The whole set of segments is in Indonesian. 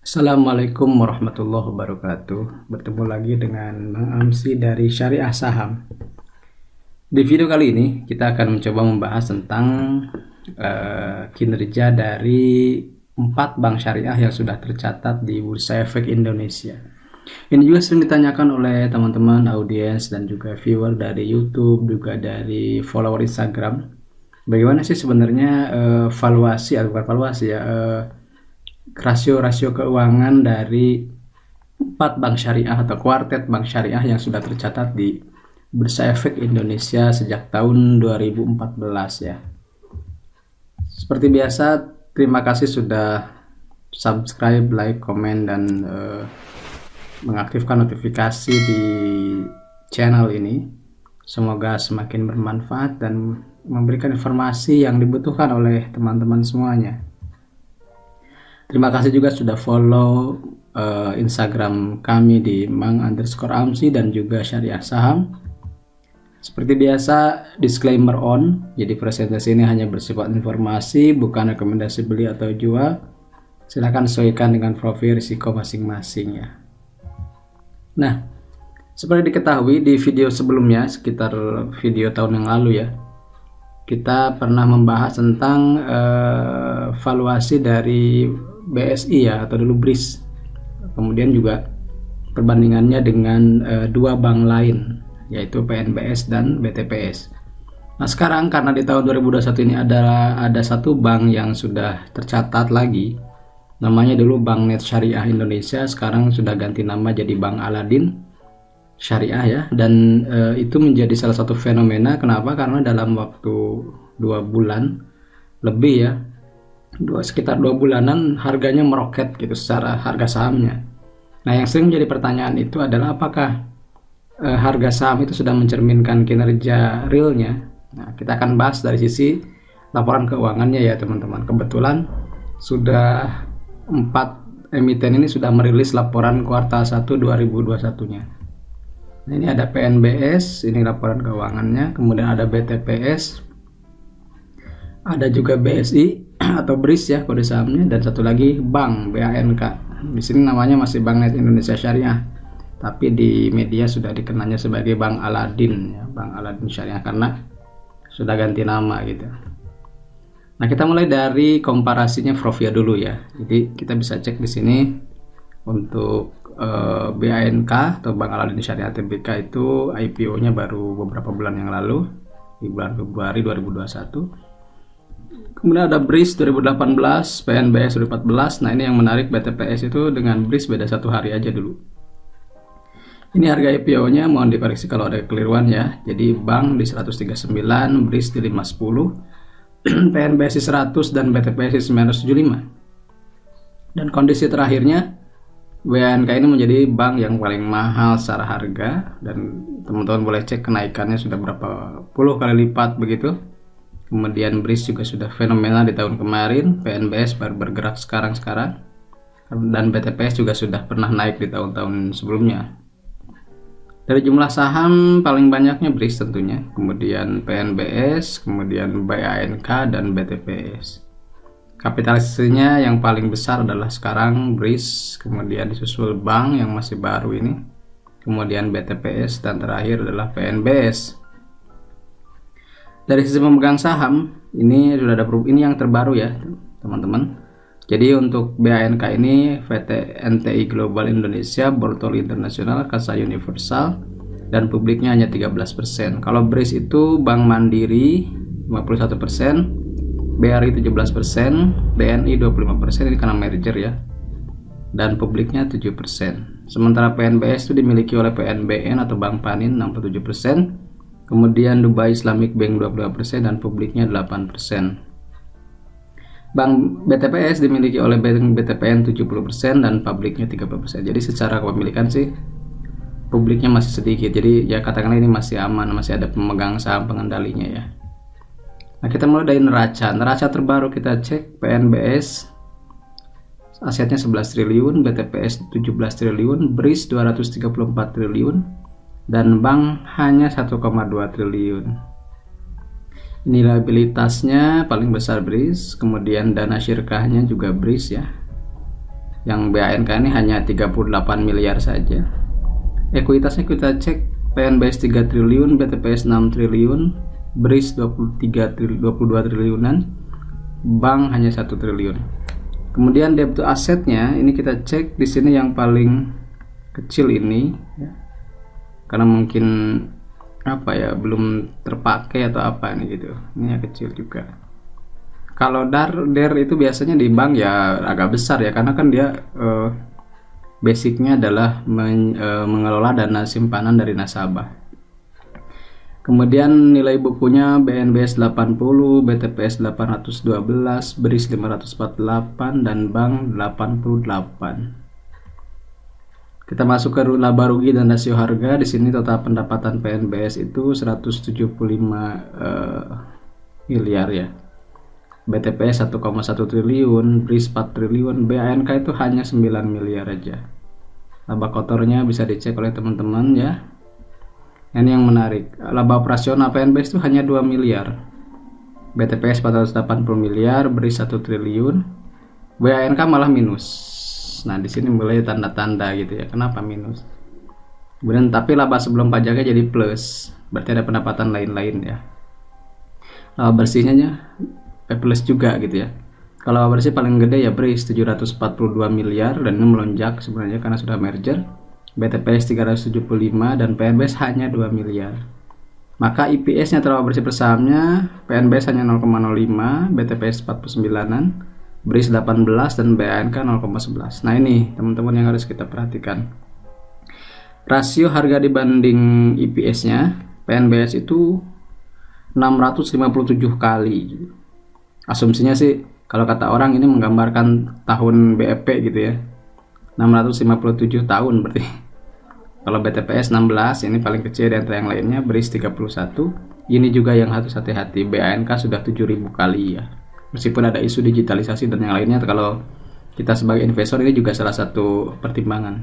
Assalamualaikum warahmatullahi wabarakatuh. Bertemu lagi dengan Bang Amsi dari Syariah Saham. Di video kali ini kita akan mencoba membahas tentang kinerja dari 4 bank syariah yang sudah tercatat di Bursa Efek Indonesia. Ini juga sering ditanyakan oleh teman-teman audiens dan juga viewer dari YouTube, juga dari follower Instagram. Bagaimana sih sebenarnya valuasi atau bukan valuasi ya, rasio-rasio keuangan dari 4 bank syariah atau kuartet bank syariah yang sudah tercatat di Bursa Efek Indonesia sejak tahun 2014 ya. Seperti biasa, terima kasih sudah subscribe, like, komen, dan mengaktifkan notifikasi di channel ini. Semoga semakin bermanfaat dan memberikan informasi yang dibutuhkan oleh teman-teman semuanya. Terima kasih juga sudah follow Instagram kami di mang_amsi dan juga Syariah Saham. Seperti biasa, disclaimer on. Jadi presentasi ini hanya bersifat informasi, bukan rekomendasi beli atau jual. Silakan sesuaikan dengan profil risiko masing-masing ya. Nah, seperti diketahui di video sebelumnya, sekitar video tahun yang lalu ya, kita pernah membahas tentang valuasi dari BSI ya, atau dulu BRIS. Kemudian juga perbandingannya dengan dua bank lain, yaitu PNBS dan BTPS. Nah, sekarang karena di tahun 2021 ini ada satu bank yang sudah tercatat lagi. Namanya dulu Bank Net Syariah Indonesia, sekarang sudah ganti nama jadi Bank Aladin Syariah ya. Dan itu menjadi salah satu fenomena. Kenapa? Karena dalam waktu 2 bulan lebih ya, sekitar 2 bulanan harganya meroket gitu secara harga sahamnya. Nah, yang sering menjadi pertanyaan itu adalah apakah harga saham itu sudah mencerminkan kinerja realnya. Nah, kita akan bahas dari sisi laporan keuangannya ya teman-teman. Kebetulan sudah 4 emiten ini sudah merilis laporan kuartal 1 2021-nya. Nah, ini ada PNBS, ini laporan keuangannya, kemudian ada BTPS, ada juga BSI atau BRIS ya kode sahamnya, dan satu lagi Bank BANK. Di sini namanya masih Bank Net Indonesia Syariah, tapi di media sudah dikenalnya sebagai Bank Aladin ya, Bank Aladin Syariah karena sudah ganti nama gitu. Nah, kita mulai dari komparasinya Profia dulu ya. Jadi kita bisa cek di sini untuk BANK atau Bank Aladin Syariah Tbk itu IPO-nya baru beberapa bulan yang lalu, di bulan Februari 2021. Kemudian ada BRIS 2018, PNBS 2014. Nah, ini yang menarik, BTPS itu dengan BRIS beda 1 hari aja dulu. Ini harga IPO-nya, mohon dikoreksi kalau ada kekeliruan ya. Jadi bank di 139, BRIS di 510. PNBS 100 dan BTPS 975. Dan kondisi terakhirnya BNK ini menjadi bank yang paling mahal secara harga, dan teman-teman boleh cek kenaikannya sudah berapa puluh kali lipat begitu. Kemudian BRIS juga sudah fenomenal di tahun kemarin, PNBS baru bergerak sekarang dan BTPS juga sudah pernah naik di tahun-tahun sebelumnya. Dari jumlah saham paling banyaknya BRIS tentunya, kemudian PNBS, kemudian BANK dan BTPS. Kapitalisasinya yang paling besar adalah sekarang BRIS, kemudian disusul bank yang masih baru ini, kemudian BTPS, dan terakhir adalah PNBS. Dari sisi pemegang saham, ini sudah ada ini yang terbaru ya teman-teman. Jadi untuk BANK ini PT NTI Global Indonesia, Bortol Internasional, Kasa Universal, dan publiknya hanya 13%. Kalau BRIS itu Bank Mandiri 51%, BRI 17%, BNI 25%, ini karena merger ya, dan publiknya 7%. Sementara PNBS itu dimiliki oleh PNBN atau Bank Panin 67%, kemudian Dubai Islamic Bank 22%, dan publiknya 8%. Bank BTPS dimiliki oleh Bank BTPN 70% dan publiknya 30%. Jadi secara kepemilikan sih publiknya masih sedikit. Jadi ya katakanlah ini masih aman, masih ada pemegang saham pengendalinya ya. Nah, kita mulai dari neraca. Neraca terbaru kita cek PNBS asetnya 11 triliun, BTPS 17 triliun, BRIS 234 triliun, dan bank hanya 1,2 triliun. Ini liabilitasnya paling besar BRIS, kemudian dana syirkahnya juga BRIS ya. Yang BANK ini hanya 38 miliar saja. Ekuitasnya kita cek, PNBS 3 triliun, BTPS 6 triliun, BRIS 22 triliunan, bank hanya 1 triliun. Kemudian debt to asetnya ini kita cek di sini yang paling kecil ini ya. Karena mungkin belum terpakai atau apa nih gitu. Ini yang kecil juga. Kalau DER itu biasanya di bank ya agak besar ya, karena kan dia basicnya adalah mengelola dana simpanan dari nasabah. Kemudian nilai bukunya BNBS 80, BTPS 812, BRIS 548, dan bank 88. Kita masuk ke laba rugi dan rasio harga. Di sini total pendapatan PNBS itu 175 miliar ya. BTPS 1,1 triliun, BRIS 4 triliun, BANK itu hanya 9 miliar aja. Laba kotornya bisa dicek oleh teman-teman ya. Ini yang menarik. Laba operasional PNBS itu hanya 2 miliar. BTPS 480 miliar, BRIS 1 triliun, BANK malah minus. Nah, di sini mulai tanda-tanda gitu ya. Kenapa minus? Kemudian tapi laba sebelum pajaknya jadi plus. Berarti ada pendapatan lain-lain ya. Laba bersihnya plus juga gitu ya. Kalau laba bersih paling gede ya BRIS 742 miliar dan ini melonjak sebenarnya karena sudah merger. BTPS 375 dan PNBS hanya 2 miliar. Maka EPS-nya atau laba bersih per sahamnya PNBS hanya 0,05, BTPS 49-an, BRIS 18 dan BANK 0,11. Nah, ini teman-teman yang harus kita perhatikan. Rasio harga dibanding EPS-nya PNBS itu 657 kali. Asumsinya sih kalau kata orang ini menggambarkan tahun BEP gitu ya. 657 tahun berarti. Kalau BTPS 16 ini paling kecil dari yang lainnya, BRIS 31. Ini juga yang harus hati-hati, BANK sudah 7.000 kali ya. Meskipun ada isu digitalisasi dan yang lainnya, kalau kita sebagai investor ini juga salah satu pertimbangan.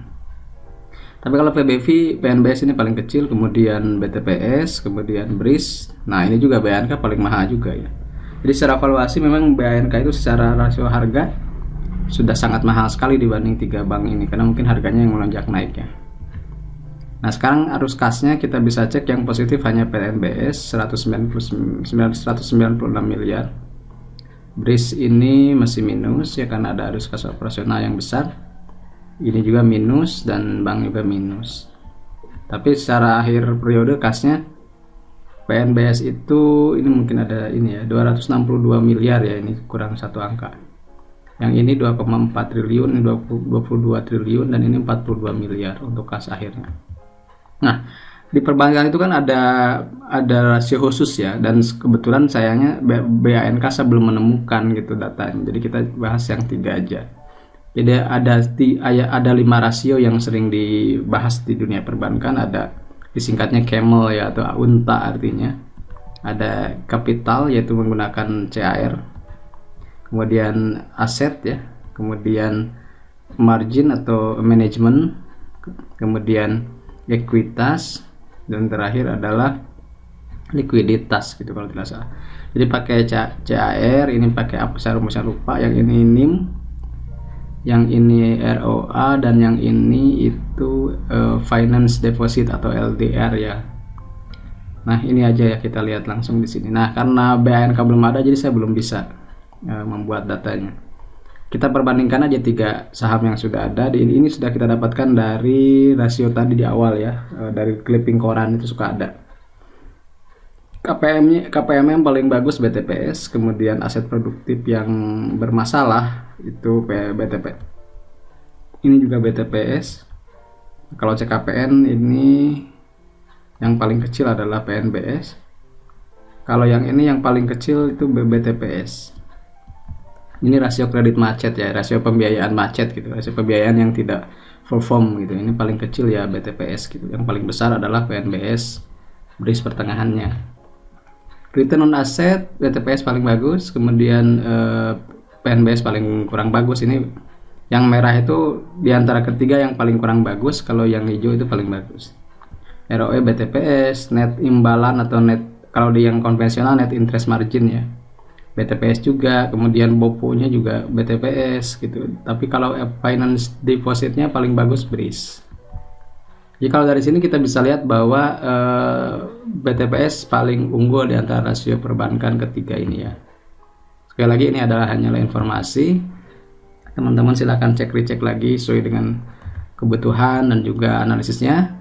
Tapi kalau PBV, PNBS ini paling kecil, kemudian BTPS, kemudian BRIS. Nah, ini juga BANK paling mahal juga ya. Jadi secara valuasi memang BANK itu secara rasio harga sudah sangat mahal sekali dibanding 3 bank ini, karena mungkin harganya yang melonjak naik ya. Nah, sekarang arus kasnya kita bisa cek, yang positif hanya PNBS 196 miliar. BRIS ini masih minus ya karena ada arus kas operasional yang besar. Ini juga minus dan bank juga minus. Tapi secara akhir periode kasnya PNBS itu ini mungkin ada ini ya 262 miliar ya, ini kurang satu angka. Yang ini 2,4 triliun, ini 22 triliun dan ini 42 miliar untuk kas akhirnya. Nah, di perbankan itu kan ada rasio khusus ya, dan kebetulan sayangnya BANK saya belum menemukan gitu datanya. Jadi kita bahas yang 3 aja. Jadi ada 5 rasio yang sering dibahas di dunia perbankan. Ada disingkatnya CAMEL ya, atau UNTA artinya. Ada kapital yaitu menggunakan CAR. Kemudian aset ya, kemudian margin atau manajemen, kemudian ekuitas, dan terakhir adalah likuiditas gitu kalau tidak salah. Jadi pakai CAR, ini pakai apa saya rumusnya lupa, yang ini NIM, yang ini ROA, dan yang ini itu finance deposit atau LDR ya. Nah, ini aja ya, kita lihat langsung di sini. Nah, karena BANK belum ada jadi saya belum bisa membuat datanya. Kita perbandingkan aja 3 saham yang sudah ada. Ini sudah kita dapatkan dari rasio tadi di awal ya, dari clipping koran itu suka ada. KPM yang paling bagus BTPS, kemudian aset produktif yang bermasalah itu BTP. Ini juga BTPS. Kalau CKPN ini yang paling kecil adalah PNBS. Kalau yang ini yang paling kecil itu BTPS. Ini rasio kredit macet ya, rasio pembiayaan macet gitu, rasio pembiayaan yang tidak full form gitu. Ini paling kecil ya BTPS gitu. Yang paling besar adalah PNBS, BRIS pertengahannya. Return on asset BTPS paling bagus, kemudian PNBS paling kurang bagus. Ini yang merah itu diantara ketiga yang paling kurang bagus, kalau yang hijau itu paling bagus. ROE BTPS, net imbalan atau net, kalau di yang konvensional net interest margin ya. BTPS juga, kemudian BOPO-nya juga BTPS gitu. Tapi kalau finance depositnya paling bagus BRIS. Jadi kalau dari sini kita bisa lihat bahwa BTPS paling unggul di antara rasio perbankan ketiga ini ya. Sekali lagi ini adalah hanyalah informasi. Teman-teman silahkan cek-recek lagi sesuai dengan kebutuhan dan juga analisisnya.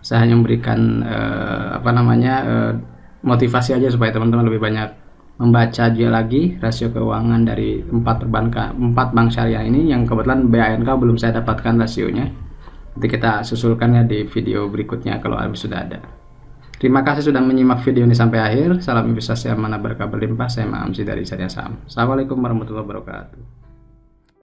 Saya hanya memberikan motivasi aja supaya teman-teman lebih banyak membaca juga lagi rasio keuangan dari 4 bank syariah ini, yang kebetulan BANK belum saya dapatkan rasionya. Nanti kita susulkannya di video berikutnya kalau sudah ada. Terima kasih sudah menyimak video ini sampai akhir. Salam investasi amanah berkah berlimpah. Saya Ma'amsi dari Syariah Saham. Assalamualaikum warahmatullahi wabarakatuh.